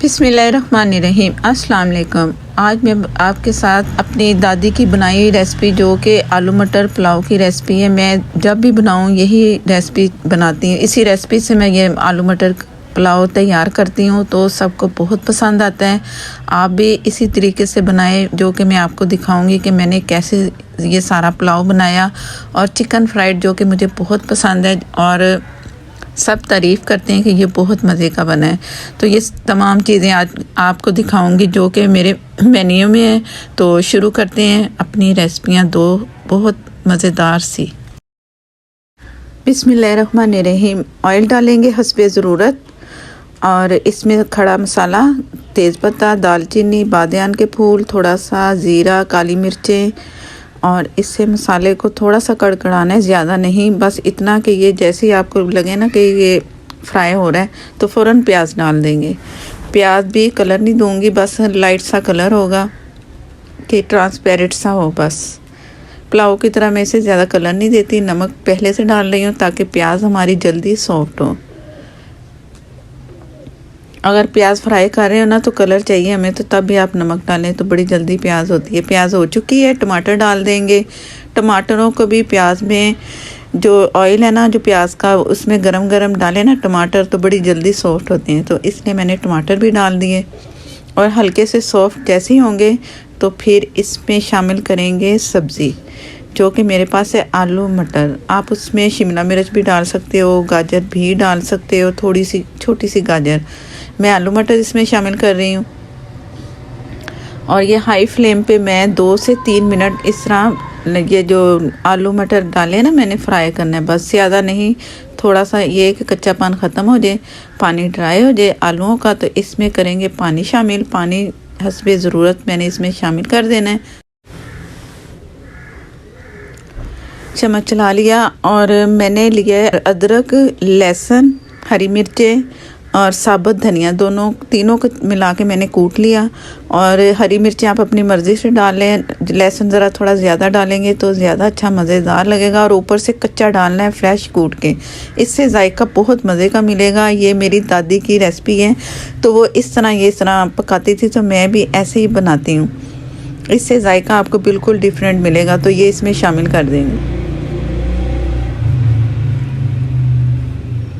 बिस्मिल्लाहिर्रहमानिर्रहीम। अस्सलाम वालेकुम। आज मैं आपके साथ अपनी दादी की बनाई हुई रेसिपी जो कि आलू मटर पुलाव की रेसिपी है। मैं जब भी बनाऊँ यही रेसिपी बनाती हूँ। इसी रेसिपी से मैं ये आलू मटर पुलाव तैयार करती हूँ तो सबको बहुत पसंद आता है। आप भी इसी तरीके से बनाएं जो कि मैं आपको दिखाऊंगी कि मैंने कैसे ये सारा पुलाव बनाया। और चिकन फ्राइड जो कि मुझे बहुत पसंद है और सब तारीफ़ करते हैं कि ये बहुत मज़े का बना है। तो ये तमाम चीज़ें आज आपको दिखाऊंगी जो कि मेरे मेन्यू में है। तो शुरू करते हैं अपनी रेसिपियाँ दो बहुत मज़ेदार सी। बिस्मिल्लाहिर्रहमानिर्रहीम। ऑयल डालेंगे हस्बे ज़रूरत और इसमें खड़ा मसाला, तेज़पत्ता, दालचीनी, बादियान के फूल, थोड़ा सा ज़ीरा, काली मिर्चें और इससे मसाले को थोड़ा सा कड़कड़ाना है, ज़्यादा नहीं, बस इतना कि ये जैसे ही आपको लगे ना कि ये फ्राई हो रहा है तो फ़ौरन प्याज डाल देंगे। प्याज भी कलर नहीं दूंगी, बस लाइट सा कलर होगा कि ट्रांसपेरेंट सा हो। बस पुलाव की तरह मैं इसे ज़्यादा कलर नहीं देती। नमक पहले से डाल रही हूँ ताकि प्याज हमारी जल्दी सॉफ्ट हो। अगर प्याज फ्राई कर रहे हो ना तो कलर चाहिए हमें, तो तब भी आप नमक डालें तो बड़ी जल्दी प्याज होती है। प्याज हो चुकी है, टमाटर डाल देंगे। टमाटरों को भी प्याज में जो ऑयल है ना जो प्याज का उसमें गरम गरम डालें ना टमाटर तो बड़ी जल्दी सॉफ्ट होते हैं, तो इसलिए मैंने टमाटर भी डाल दिए। और हल्के से सॉफ्ट जैसे ही होंगे तो फिर इसमें शामिल करेंगे सब्ज़ी जो कि मेरे पास है आलू मटर। आप उसमें शिमला मिर्च भी डाल सकते हो, गाजर भी डाल सकते हो, थोड़ी सी छोटी सी गाजर। मैं आलू मटर इसमें शामिल कर रही हूँ और ये हाई फ्लेम पे मैं 2 से 3 मिनट इस तरह ये जो आलू मटर डाले ना मैंने फ्राई करना है, बस ज़्यादा नहीं। थोड़ा सा ये कि कच्चापन ख़त्म हो जाए, पानी ड्राई हो जाए आलूओं का, तो इसमें करेंगे पानी शामिल। पानी हस्बे ज़रूरत मैंने इसमें शामिल कर देना है। चम्मच चला लिया और मैंने लिया अदरक, लहसुन, हरी मिर्चें और साबुत धनिया, तीनों को मिला के मैंने कूट लिया। और हरी मिर्चें आप अपनी मर्ज़ी से डाल लें, लहसुन ज़रा थोड़ा ज़्यादा डालेंगे तो ज़्यादा अच्छा मज़ेदार लगेगा। और ऊपर से कच्चा डालना है फ्रेश कूट के, इससे जायका बहुत मज़े का मिलेगा। ये मेरी दादी की रेसिपी है तो वो इस तरह पकाती थी तो मैं भी ऐसे ही बनाती हूँ। इससे जायका आपको बिल्कुल डिफरेंट मिलेगा। तो ये इसमें शामिल कर देंगे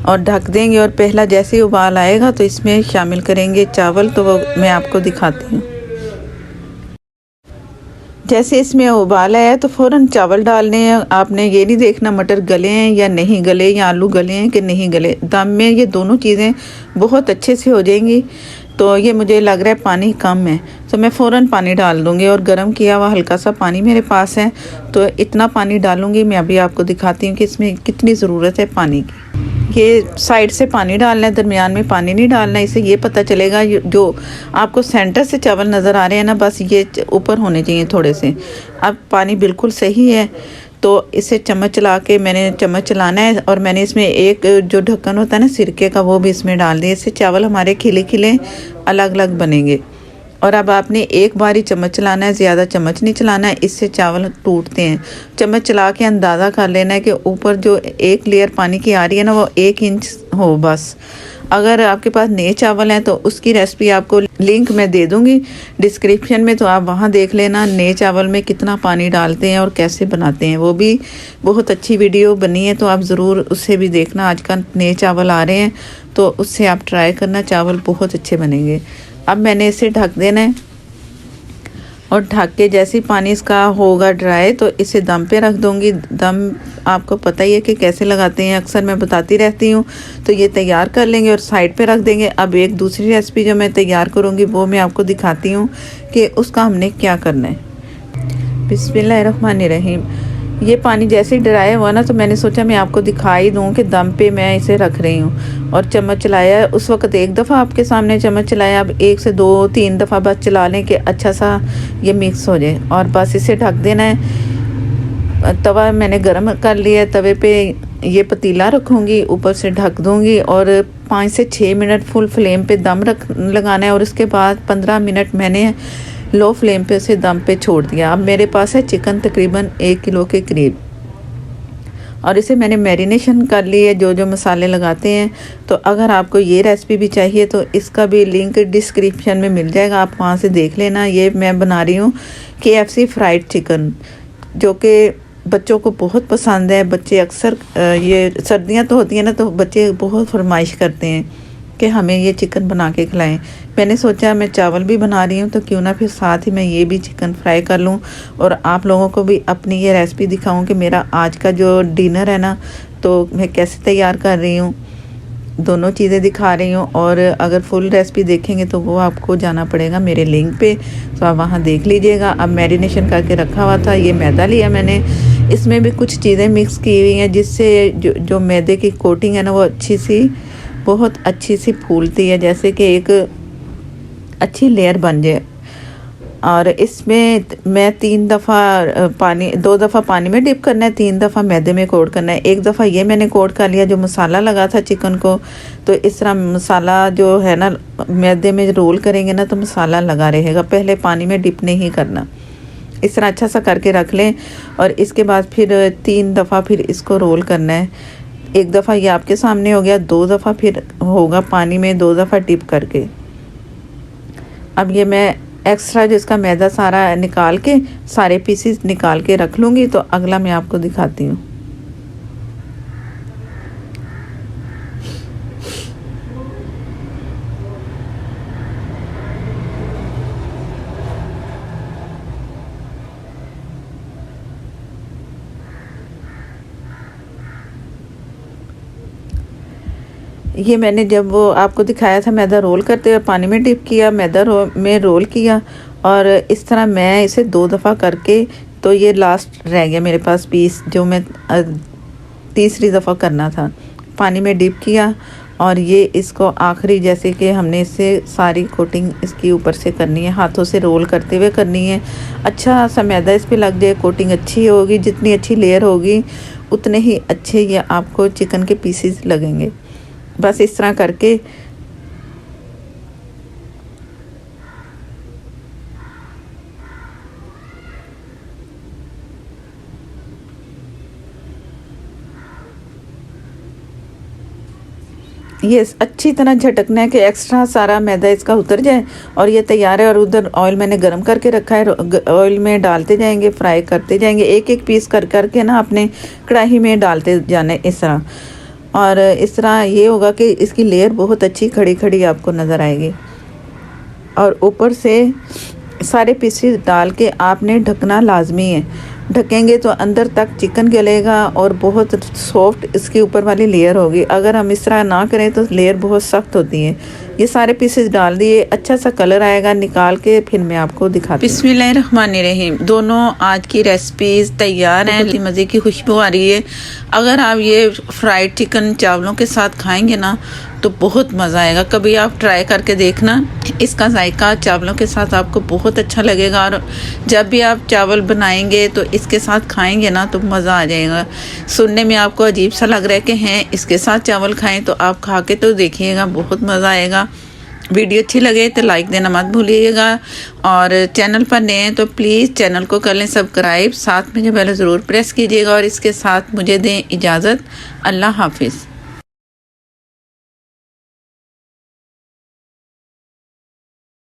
और ढक देंगे। और पहला जैसे ही उबाल आएगा तो इसमें शामिल करेंगे चावल, तो वो मैं आपको दिखाती हूँ। जैसे इसमें उबाल आया तो फ़ौरन चावल डालने हैं। आपने ये नहीं देखना मटर गले हैं या नहीं गले, या आलू गले हैं कि नहीं गले। दम में ये दोनों चीज़ें बहुत अच्छे से हो जाएंगी। तो ये मुझे लग रहा है पानी कम है तो मैं फ़ौरन पानी डाल दूँगी। और गर्म किया हुआ हल्का सा पानी मेरे पास है तो इतना पानी डालूँगी। मैं अभी आपको दिखाती हूँ कि इसमें कितनी ज़रूरत है पानी की। ये साइड से पानी डालना है, दरमियान में पानी नहीं डालना है। इससे ये पता चलेगा जो आपको सेंटर से चावल नज़र आ रहे हैं ना, बस ये ऊपर होने चाहिए थोड़े से। अब पानी बिल्कुल सही है तो इसे चम्मच चला के मैंने चम्मच चलाना है। और मैंने इसमें एक जो ढक्कन होता है ना सिरके का वो भी इसमें डाल दिया। इससे चावल हमारे खिले खिले अलग अलग बनेंगे। और अब आपने एक बार ही चम्मच चलाना है, ज़्यादा चम्मच नहीं चलाना है, इससे चावल टूटते हैं। चम्मच चला के अंदाज़ा कर लेना है कि ऊपर जो एक लेयर पानी की आ रही है ना वो 1 इंच हो बस। अगर आपके पास नए चावल हैं तो उसकी रेसिपी आपको लिंक मैं दे दूँगी डिस्क्रिप्शन में, तो आप वहाँ देख लेना नए चावल में कितना पानी डालते हैं और कैसे बनाते हैं। वो भी बहुत अच्छी वीडियो बनी है तो आप ज़रूर उससे भी देखना। आजकल नए चावल आ रहे हैं तो उससे आप ट्राई करना, चावल बहुत अच्छे बनेंगे। अब मैंने इसे ढक देना है और ढक के जैसे ही पानी इसका होगा ड्राई तो इसे दम पे रख दूँगी। दम आपको पता ही है कि कैसे लगाते हैं, अक्सर मैं बताती रहती हूँ। तो ये तैयार कर लेंगे और साइड पे रख देंगे। अब एक दूसरी रेसिपी जो मैं तैयार करूँगी वो मैं आपको दिखाती हूँ कि उसका हमने क्या करना है। बिस्मिल्लाहिर्रहमानिर्रहीम। ये पानी जैसे ही ड्राई हुआ ना तो मैंने सोचा मैं आपको दिखा ही दूँ कि दम पे मैं इसे रख रही हूँ। और चम्मच चलाया, उस वक्त एक दफ़ा आपके सामने चम्मच चलाया, अब 1 से 2-3 दफ़ा बस चला लें कि अच्छा सा ये मिक्स हो जाए। और बस इसे ढक देना है। तवा मैंने गर्म कर लिया, तवे पे ये पतीला रखूँगी, ऊपर से ढक दूँगी और 5 से 6 मिनट फुल फ्लेम पे दम लगाना है। और उसके बाद 15 मिनट मैंने लो फ्लेम पे उसे दम पे छोड़ दिया। अब मेरे पास है चिकन तकरीबन 1 किलो के करीब और इसे मैंने मैरिनेशन कर ली है जो जो मसाले लगाते हैं। तो अगर आपको ये रेसिपी भी चाहिए तो इसका भी लिंक डिस्क्रिप्शन में मिल जाएगा, आप वहाँ से देख लेना। ये मैं बना रही हूँ KFC फ्राइड चिकन, जो कि बच्चों को बहुत पसंद है। बच्चे अक्सर ये सर्दियाँ तो होती हैं ना, तो बच्चे बहुत फरमाइश करते हैं कि हमें ये चिकन बना के खिलाएं। मैंने सोचा मैं चावल भी बना रही हूँ तो क्यों ना फिर साथ ही मैं ये भी चिकन फ्राई कर लूँ और आप लोगों को भी अपनी ये रेसिपी दिखाऊं कि मेरा आज का जो डिनर है ना तो मैं कैसे तैयार कर रही हूँ। दोनों चीज़ें दिखा रही हूँ, और अगर फुल रेसिपी देखेंगे तो वो आपको जाना पड़ेगा मेरे लिंक पे, तो आप वहाँ देख लीजिएगा। अब मैरिनेशन करके रखा हुआ था, ये मैदा लिया मैंने, इसमें भी कुछ चीज़ें मिक्स की हुई हैं जिससे जो मैदे की कोटिंग है ना वो बहुत अच्छी सी फूलती है, जैसे कि एक अच्छी लेयर बन जाए। और इसमें मैं 2 दफ़ा पानी में डिप करना है, 3 दफ़ा मैदे में कोट करना है। 1 दफ़ा ये मैंने कोट कर लिया जो मसाला लगा था चिकन को। तो इस तरह मसाला जो है ना मैदे में रोल करेंगे ना तो मसाला लगा रहेगा, पहले पानी में डिप नहीं करना। इस तरह अच्छा सा करके रख लें और इसके बाद फिर 3 दफ़ा फिर इसको रोल करना है। 1 दफ़ा ये आपके सामने हो गया, 2 दफ़ा फिर होगा पानी में 2 दफ़ा डिप करके। अब ये मैं एक्स्ट्रा जो इसका मैदा सारा निकाल के सारे पीसेस निकाल के रख लूँगी, तो अगला मैं आपको दिखाती हूँ। ये मैंने जब वो आपको दिखाया था मैदा रोल करते हुए पानी में डिप किया, मैदा में रोल किया और इस तरह मैं इसे 2 दफ़ा करके, तो ये लास्ट रह गया मेरे पास पीस जो मैं तीसरी दफ़ा करना था। पानी में डिप किया और ये इसको आखिरी जैसे कि हमने इससे सारी कोटिंग इसकी ऊपर से करनी है, हाथों से रोल करते हुए करनी है। अच्छा सा मैदा इस पर लग जाए, कोटिंग अच्छी होगी, जितनी अच्छी लेयर होगी उतने ही अच्छे ये आपको चिकन के पीसेस लगेंगे। बस इस तरह करके ये अच्छी तरह झटकना है कि एक्स्ट्रा सारा मैदा इसका उतर जाए। और ये तैयार है। और उधर ऑयल मैंने गरम करके रखा है, ऑयल में डालते जाएंगे, फ्राई करते जाएंगे, एक एक पीस करके ना अपने कढ़ाई में डालते जाने इस तरह। और इस तरह ये होगा कि इसकी लेयर बहुत अच्छी खड़ी खड़ी आपको नज़र आएगी। और ऊपर से सारे पीसेस डाल के आपने ढकना लाजमी है, ढकेंगे तो अंदर तक चिकन गलेगा और बहुत सॉफ्ट इसके ऊपर वाली लेयर होगी। अगर हम इस तरह ना करें तो लेयर बहुत सख्त होती है। ये सारे पीसेस डाल दिए, अच्छा सा कलर आएगा, निकाल के फिर मैं आपको दिखाती हूँ। बिस्मिल्लाहिर्रहमानिर्रहीम। दोनों आज की रेसिपीज़ तैयार हैं, बहुत ही मज़े की खुशबू आ रही है। अगर आप ये फ्राइड चिकन चावलों के साथ खाएंगे ना तो बहुत मज़ा आएगा। कभी आप ट्राई करके देखना, इसका जायका चावलों के साथ आपको बहुत अच्छा लगेगा। और जब भी आप चावल बनाएंगे तो इसके साथ खाएंगे ना तो मज़ा आ जाएगा। सुनने में आपको अजीब सा लग रहा है कि हैं इसके साथ चावल खाएं, तो आप खा के तो देखिएगा, बहुत मज़ा आएगा। वीडियो अच्छी लगे तो लाइक देना मत भूलिएगा, और चैनल पर नए हैं तो प्लीज़ चैनल को कर लें सब्सक्राइब, साथ में जो बेल ज़रूर प्रेस कीजिएगा। और इसके साथ मुझे दें इजाज़त। अल्लाह हाफिज़।